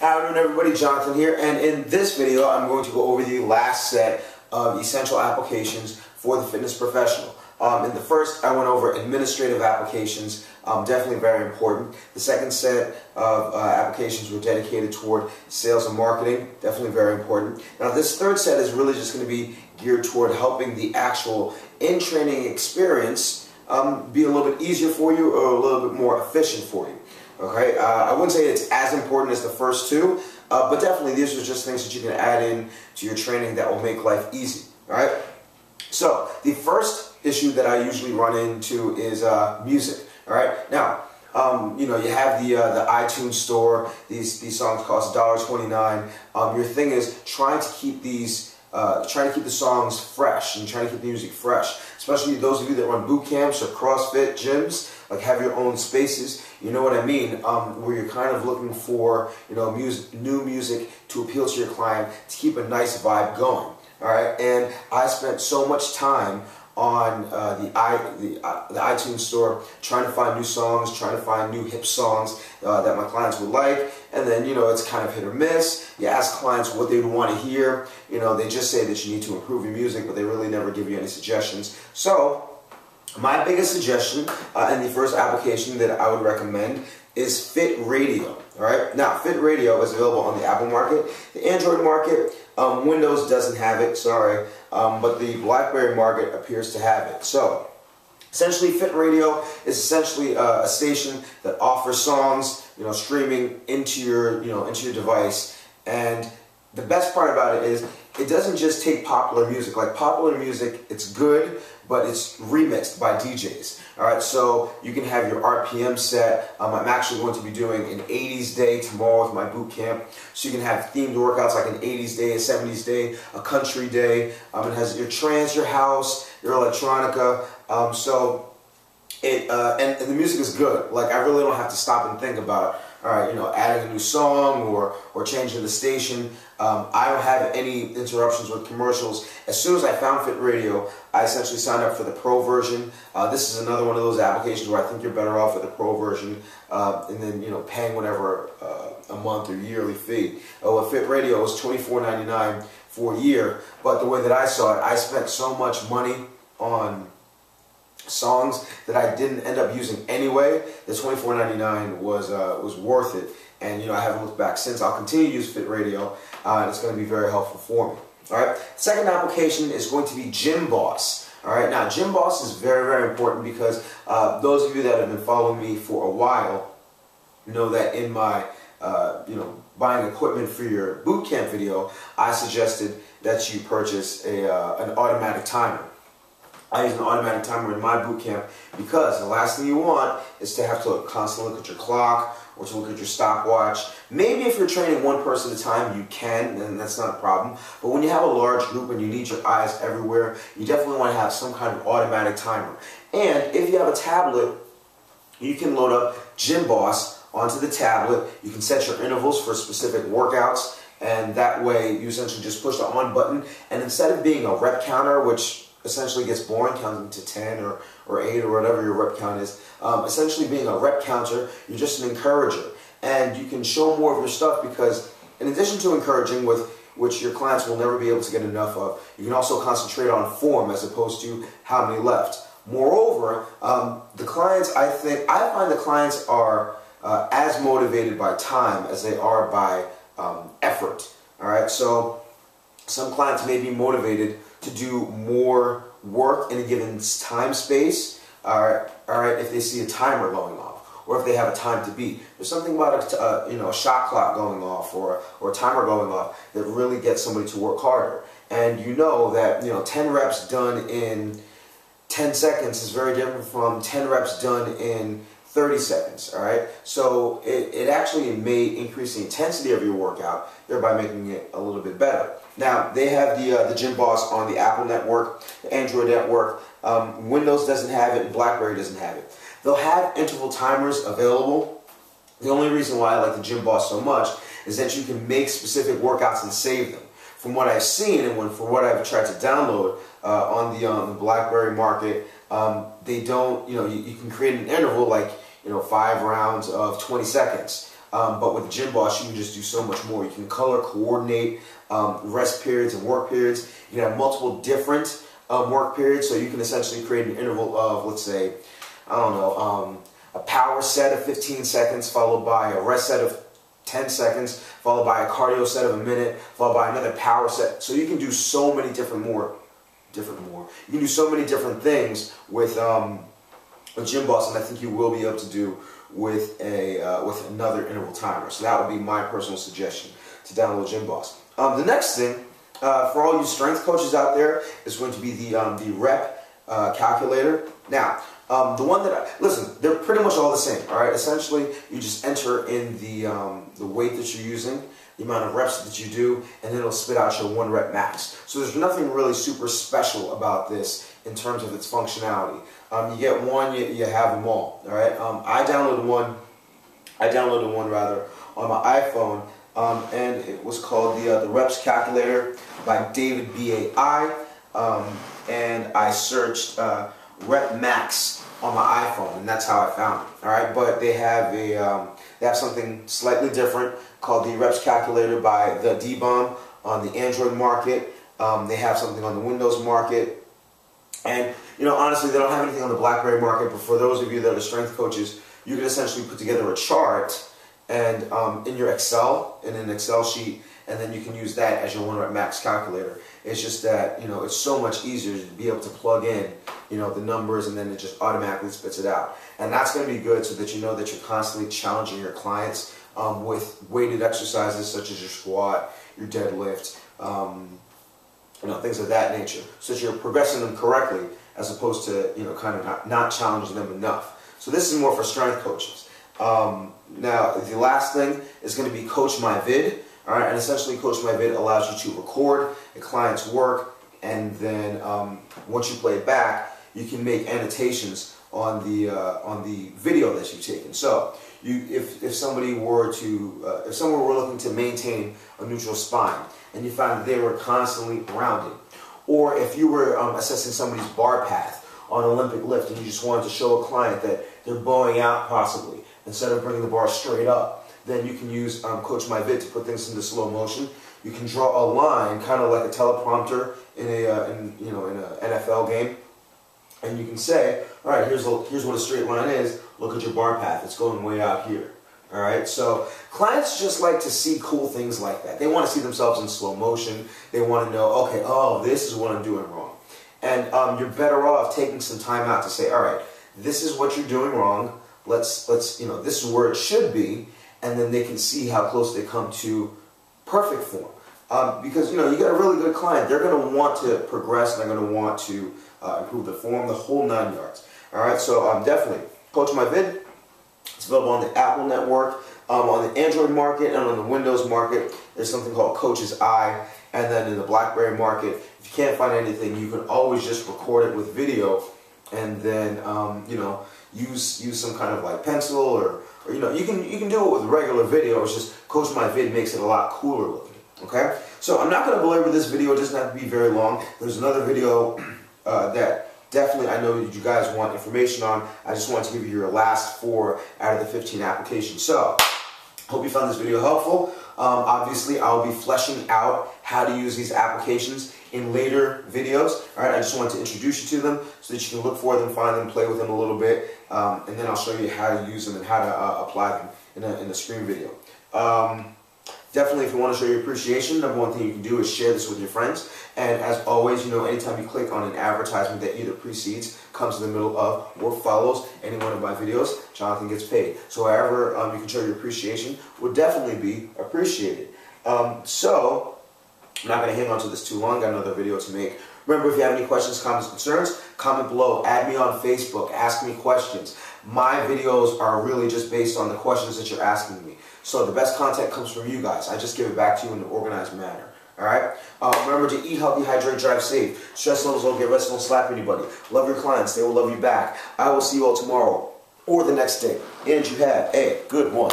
How are everybody? Jonathan here, and in this video I'm going to go over the last set of essential applications for the fitness professional. In the first, I went over administrative applications, definitely very important. The second set of applications were dedicated toward sales and marketing, definitely very important. Now this third set is really just going to be geared toward helping the actual in-training experience be a little bit easier for you or a little bit more efficient for you. Okay, I wouldn't say it's as important as the first two, but definitely these are just things that you can add in to your training that will make life easy. All right. So the first issue that I usually run into is music. All right. Now, you know, you have the iTunes store. These songs cost $1.29. Your thing is trying to keep the songs fresh and trying to keep the music fresh. Especially those of you that run boot camps or CrossFit gyms, like have your own spaces. You know what I mean? Where you're kind of looking for, you know, new music to appeal to your client to keep a nice vibe going. All right, and I spent so much time on the iTunes store trying to find new songs, trying to find new hip songs that my clients would like, and then, you know, it's kind of hit or miss. You ask clients what they would want to hear. You know, they just say that you need to improve your music, but they really never give you any suggestions. So my biggest suggestion and the first application that I would recommend is Fit Radio. All right. Now, Fit Radio is available on the Apple market, the Android market. Windows doesn't have it, sorry, but the BlackBerry market appears to have it. So, essentially, Fit Radio is essentially a station that offers songs, you know, streaming into your, into your device. And the best part about it is it doesn't just take popular music. Like popular music, it's good, but it's remixed by DJs. All right, so you can have your RPM set. I'm actually going to be doing an 80s day tomorrow with my boot camp. So you can have themed workouts like an 80s day, a 70s day, a country day. It has your trance, your house, your electronica. And the music is good. Like I really don't have to stop and think about, all right, you know, adding a new song or changing the station. I don't have any interruptions with commercials. As soon as I found Fit Radio, I essentially signed up for the Pro version. This is another one of those applications where I think you're better off with the Pro version, and then, you know, paying whatever a month or yearly fee. With Fit Radio, it was $24.99 for a year. But the way that I saw it, I spent so much money on songs that I didn't end up using anyway. The $24.99 was worth it, and, you know, I haven't looked back since. I'll continue to use Fit Radio, and it's going to be very helpful for me. All right. Second application is going to be Gym Boss. All right. Now, Gym Boss is very, very important because those of you that have been following me for a while know that in my buying equipment for your boot camp video, I suggested that you purchase an automatic timer. I use an automatic timer in my boot camp because the last thing you want is to have to constantly look at your clock or to look at your stopwatch. Maybe if you're training one person at a time, you can, and that's not a problem. But when you have a large group and you need your eyes everywhere, you definitely want to have some kind of automatic timer. And if you have a tablet, you can load up Gym Boss onto the tablet. You can set your intervals for specific workouts, and that way you essentially just push the on button. And instead of being a rep counter, which essentially gets boring, counting to 10 or 8 or whatever your rep count is. Essentially being a rep counter, you're just an encourager. And you can show more of your stuff because in addition to encouraging, which your clients will never be able to get enough of, you can also concentrate on form as opposed to how many left. Moreover, the clients, I find the clients are as motivated by time as they are by effort. All right, so some clients may be motivated to do more work in a given time space, all right, if they see a timer going off, or if they have a time to beat. There's something about a shot clock going off or a timer going off that really gets somebody to work harder. And you know that 10 reps done in 10 seconds is very different from 10 reps done in 30 seconds, all right? So it actually may increase the intensity of your workout, thereby making it a little bit better. Now, they have the Gym Boss on the Apple network, the Android network. Windows doesn't have it, and BlackBerry doesn't have it. They'll have interval timers available. The only reason why I like the Gym Boss so much is that you can make specific workouts and save them. From what I've seen and from what I've tried to download on the BlackBerry market, they don't, you can create an interval like, 5 rounds of 20 seconds. But with Gym Boss, you can just do so much more. You can color coordinate rest periods and work periods. You can have multiple different work periods, so you can essentially create an interval of, let's say, I don't know, a power set of 15 seconds followed by a rest set of 10 seconds, followed by a cardio set of a minute, followed by another power set. So you can do so many different You can do so many different things with Gym Boss, and I think you will be able to do with another interval timer. So that would be my personal suggestion, to download Gym Boss. The next thing, for all you strength coaches out there, is going to be the rep calculator. Now, the one that listen, they're pretty much all the same. All right, essentially, you just enter in the weight that you're using, the amount of reps that you do, and then it'll spit out your 1 rep max. So there's nothing really super special about this in terms of its functionality. You get one, you have them all. All right. I downloaded one rather on my iPhone, and it was called the Reps Calculator by David BAI, and I searched Rep Max on my iPhone, and that's how I found it. All right, but they have something slightly different called the Reps Calculator by the D-Bomb on the Android market. They have something on the Windows market, and honestly, they don't have anything on the BlackBerry market. But for those of you that are strength coaches, you can essentially put together a chart and in your Excel, in an Excel sheet, and then you can use that as your 1 rep max calculator. It's just that it's so much easier to be able to plug in the numbers, and then it just automatically spits it out. And that's going to be good, so that you know that you're constantly challenging your clients with weighted exercises such as your squat, your deadlift, things of that nature, so that you're progressing them correctly, as opposed to kind of not challenging them enough. So this is more for strength coaches. Now the last thing is going to be Coach My Vid. All right, and essentially Coach My Vid allows you to record a client's work, and then once you play it back, you can make annotations on the video that you've taken. So if somebody were looking to maintain a neutral spine, and you found that they were constantly rounded, or if you were assessing somebody's bar path on Olympic lift, and you just wanted to show a client that they're bowing out possibly instead of bringing the bar straight up, then you can use Coach My Vid to put things into slow motion. You can draw a line, kind of like a teleprompter in an NFL game, and you can say, all right, here's what a straight line is. Look at your bar path; it's going way out here. All right, so clients just like to see cool things like that. They want to see themselves in slow motion. They want to know, okay, oh, this is what I'm doing wrong. And you're better off taking some time out to say, all right, this is what you're doing wrong. Let's this is where it should be, and then they can see how close they come to perfect form. Because you get a really good client, they're going to want to progress, and they're going to want to improve the form, the whole 9 yards. All right, so definitely Coach My Vid. It's available on the Apple network, on the Android market, and on the Windows market. There's something called Coach's Eye, and then in the BlackBerry market, if you can't find anything, you can always just record it with video, and then use some kind of like pencil, or you can do it with regular video. It's just Coach My Vid makes it a lot cooler looking. Okay, so I'm not going to belabor this video. It doesn't have to be very long. There's another video that definitely I know that you guys want information on. I just wanted to give you your last 4 out of the 15 applications. So, hope you found this video helpful. Obviously, I'll be fleshing out how to use these applications in later videos. All right, I just wanted to introduce you to them so that you can look for them, find them, play with them a little bit, and then I'll show you how to use them and how to apply them in a screen video. Definitely, if you want to show your appreciation, number one thing you can do is share this with your friends. And as always, anytime you click on an advertisement that either precedes, comes in the middle of, or follows any one of my videos, Jonathan gets paid. So however you can show your appreciation would definitely be appreciated. So, I'm not going to hang on to this too long. Got another video to make. Remember, if you have any questions, comments, concerns, comment below. Add me on Facebook. Ask me questions. My videos are really just based on the questions that you're asking me. So the best content comes from you guys. I just give it back to you in an organized manner. Alright? Remember to eat healthy, hydrate, drive safe. Stress levels don't get rest, don't slap anybody. Love your clients. They will love you back. I will see you all tomorrow or the next day. And you have a good one.